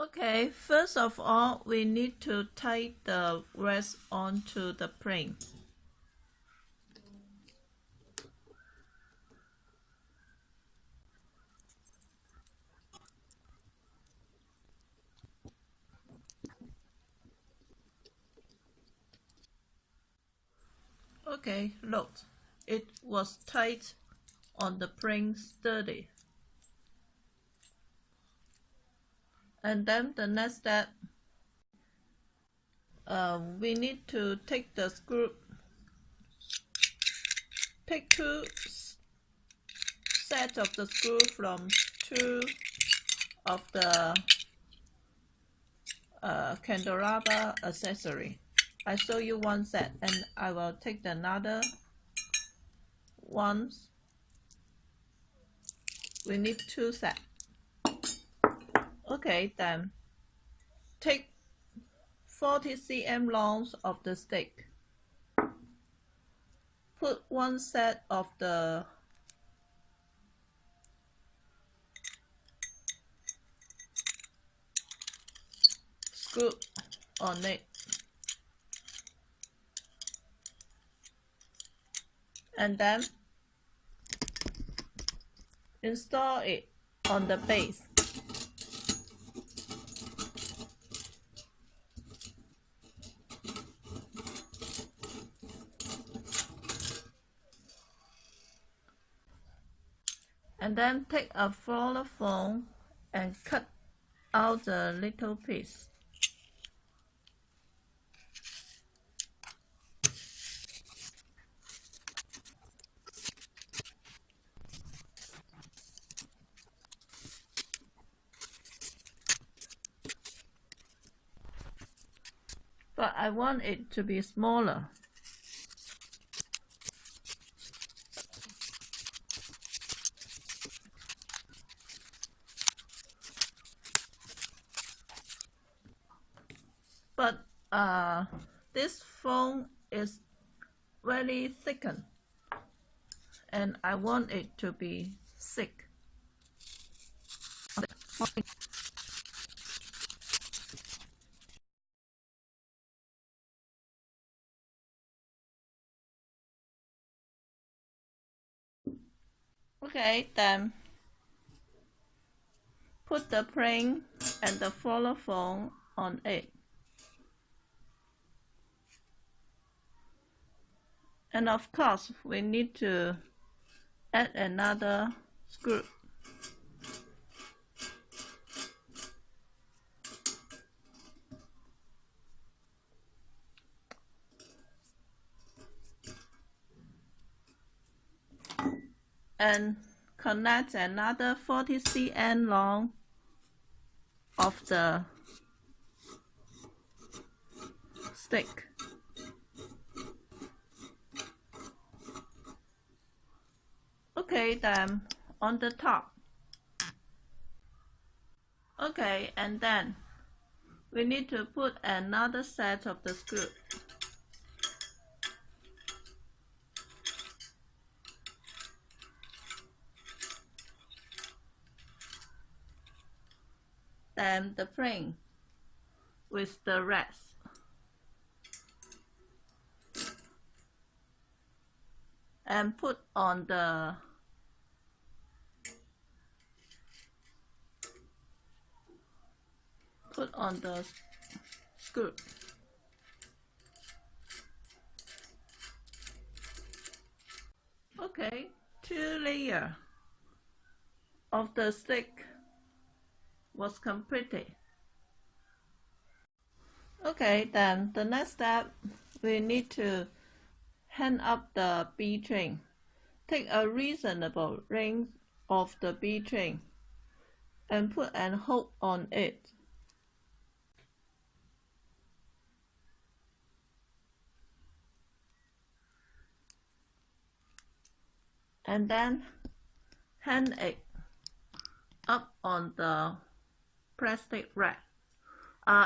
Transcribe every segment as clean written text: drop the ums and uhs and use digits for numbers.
Okay, first of all, we need to tie the rest onto the plane. Okay, look, it was tight on the plane sturdy. And then the next step, we need to take the screw, take two sets of the screw from two of the Candelabra accessory. I show you one set and I will take another ones. We need two sets. Okay, then take 40 cm longs of the stick. Put one set of the screw on it. And then install it on the base. And then take a floral foam and cut out the little piece. But I want it to be smaller. But this foam is very thickened and I want it to be thick. Okay, then put the plane and the floral foam on it. And of course, we need to add another screw. And connect another 40 cm long of the stick. Okay, then on the top. Okay, and then we need to put another set of the screw. Then the plane with the rest. And put on the screw. Okay, 2 layers of the stick was completed. Okay, then the next step, we need to hang up the B string. Take a reasonable length of the B string and put an hook on it. And then hang it up on the plastic wrap.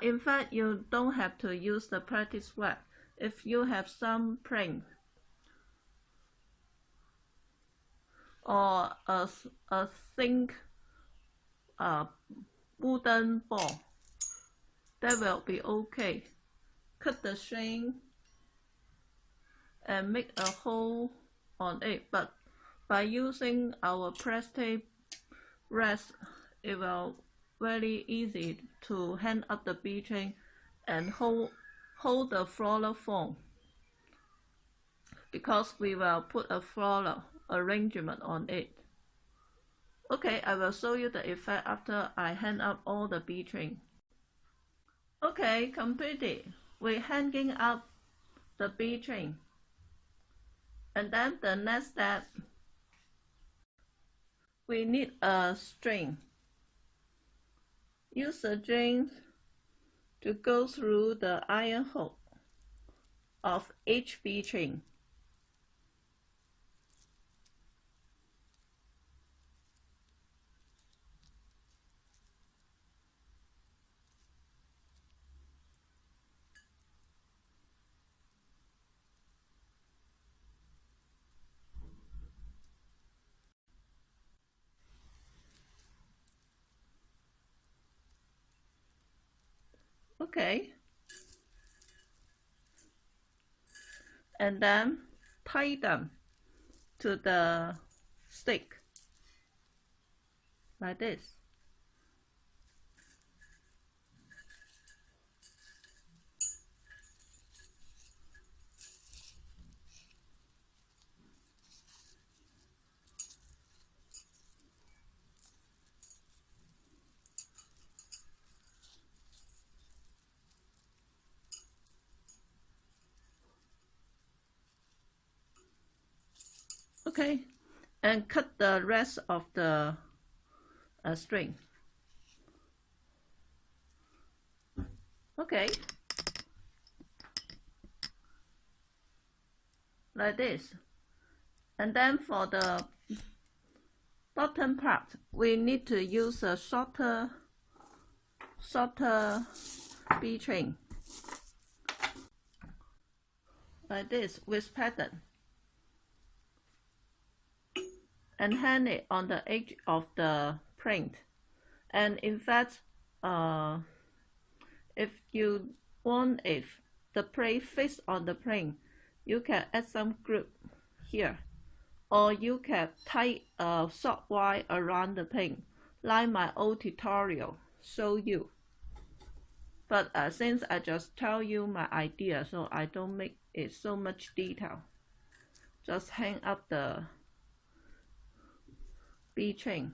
In fact, you don't have to use the plastic wrap. If you have some plank or a thin wooden ball, that will be okay. Cut the string and make a hole on it, but by using our plastic rest, it will very easy to hang up the bee chain and hold the floral foam, because we will put a floral arrangement on it. Okay, I will show you the effect after I hang up all the bee chain. Okay, completed. We're hanging up the bee chain. And then the next step, we need a string. Use the string to go through the iron hole of each bee chain. Okay. And then tie them to the stick like this. Okay, and cut the rest of the string. Okay, like this. And then for the bottom part, we need to use a shorter bee chain, like this, with pattern, and hang it on the edge of the print. And in fact, if you want the plate fixed on the print, you can add some glue here, or you can tie a short wire around the print, like my old tutorial show you. But since I just tell you my idea, so I don't make it so much detail. Just hang up the bee chain.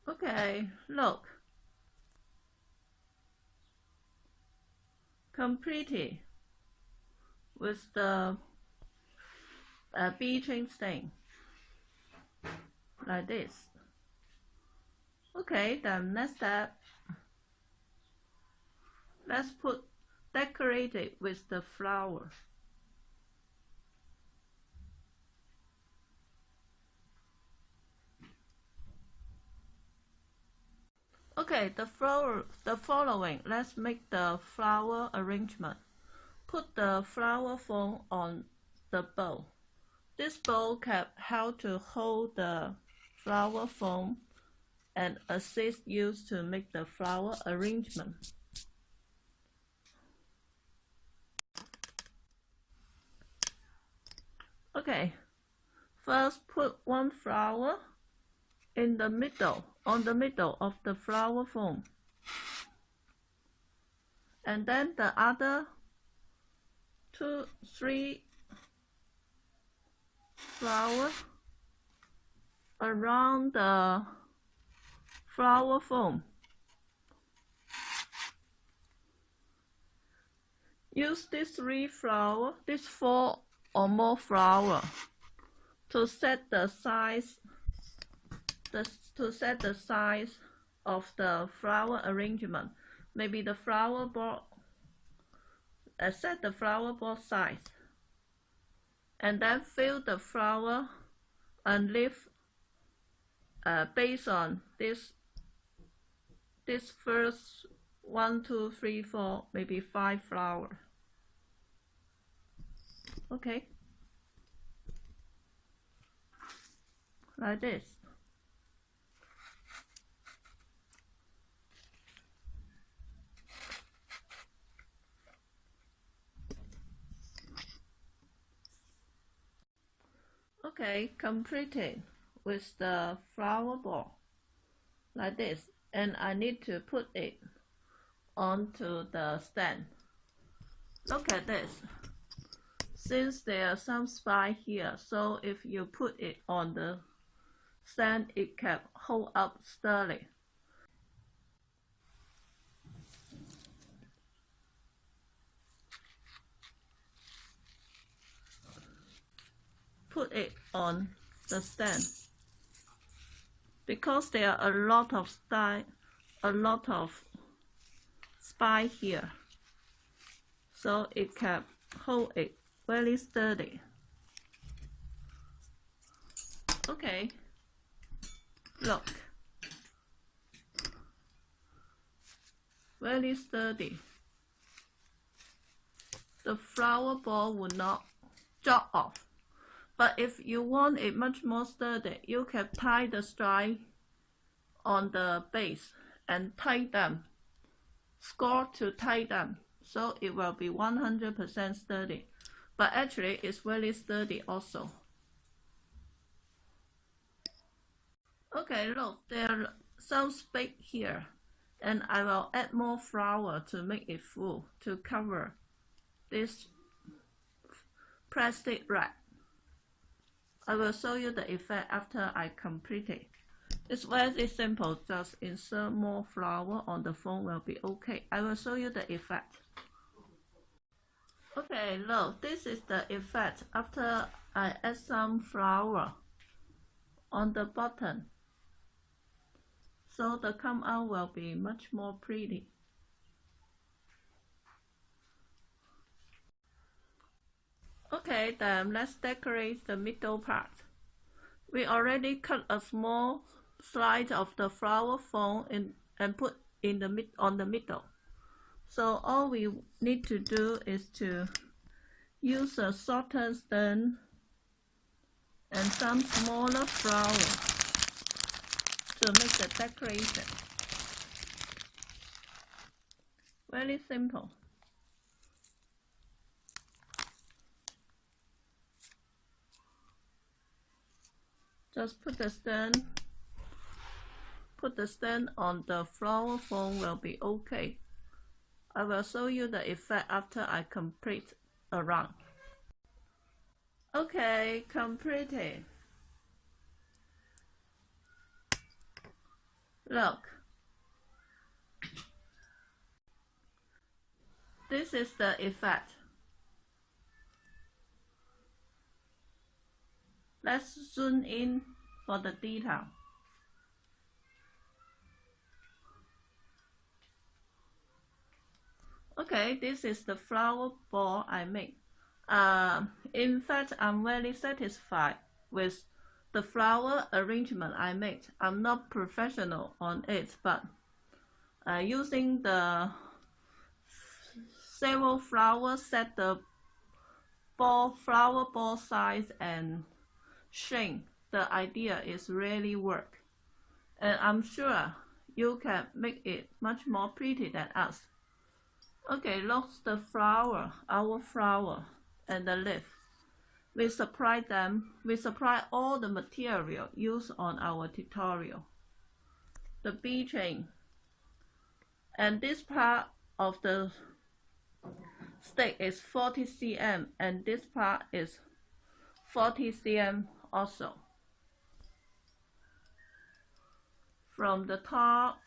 Okay, look. Completed with the bee chain stain, like this. Okay, then next step, let's decorate it with the flower. Okay, the following, let's make the flower arrangement. Put the flower foam on the bowl. This bowl can help to hold the flower foam and assist you to make the flower arrangement. Okay, first put one flower in the middle, on the middle of the flower foam, and then the other 2-3 flowers around the flower foam. Use these 3 flowers, these 4 or more flowers, to set the size of the flower arrangement. Maybe the flower board, set the flower board size, and then fill the flower and leaf based on this this first 1, 2, 3, 4, maybe 5 flowers. Okay, like this. Okay, completed with the flower ball like this, and I need to put it onto the stand. Look at this. Since there are some spine here, so if you put it on the stand, it can hold up sturdy. Put it on the stand. Because there are a lot of spine here, so it can hold it very sturdy. Okay, look, very sturdy. The flower ball will not drop off. But if you want it much more sturdy, you can tie the stripe on the base and tie them, score to tie them, so it will be 100% sturdy. But actually, it's very sturdy also. Okay, look, there are some space here, and I will add more flower to make it full to cover this plastic wrap. I will show you the effect after I complete it. It's very simple, just insert more flower on the phone will be okay. I will show you the effect. Okay, look, this is the effect after I add some flower on the bottom. So the come out will be much more pretty. Okay, then let's decorate the middle part. We already cut a small slice of the flower foam and put in on the middle. So all we need to do is to use a shorter stem and some smaller flowers to make the decoration. Very simple. Just put the stand on the flower foam will be okay. I will show you the effect after I complete a round. Okay, completed. Look. This is the effect. Let's zoom in for the detail. Okay, this is the flower ball I made. In fact, I'm very satisfied with the flower arrangement I made. I'm not professional on it, but using the several flowers, set the flower ball size and shape, the idea is really work. And I'm sure you can make it much more pretty than us. Okay, look the flower, our flower and the leaf. We supply all the material used on our tutorial. The bee chain. And this part of the stick is 40 cm and this part is 40 cm also. From the top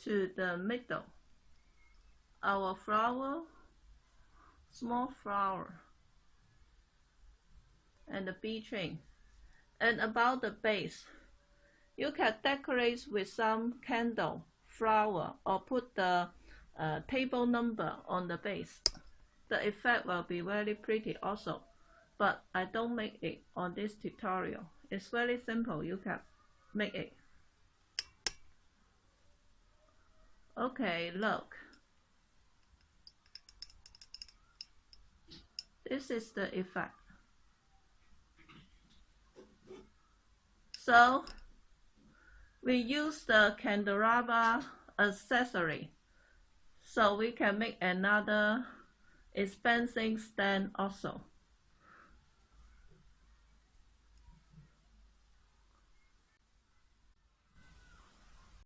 to the middle, our flower, small flower, and the bee chain. And about the base, you can decorate with some candle, flower, or put the table number on the base. The effect will be very pretty also, but I don't make it on this tutorial. It's very simple, you can make it. Okay, look. This is the effect. So we use the candelabra accessory, so we can make another expensive stand also.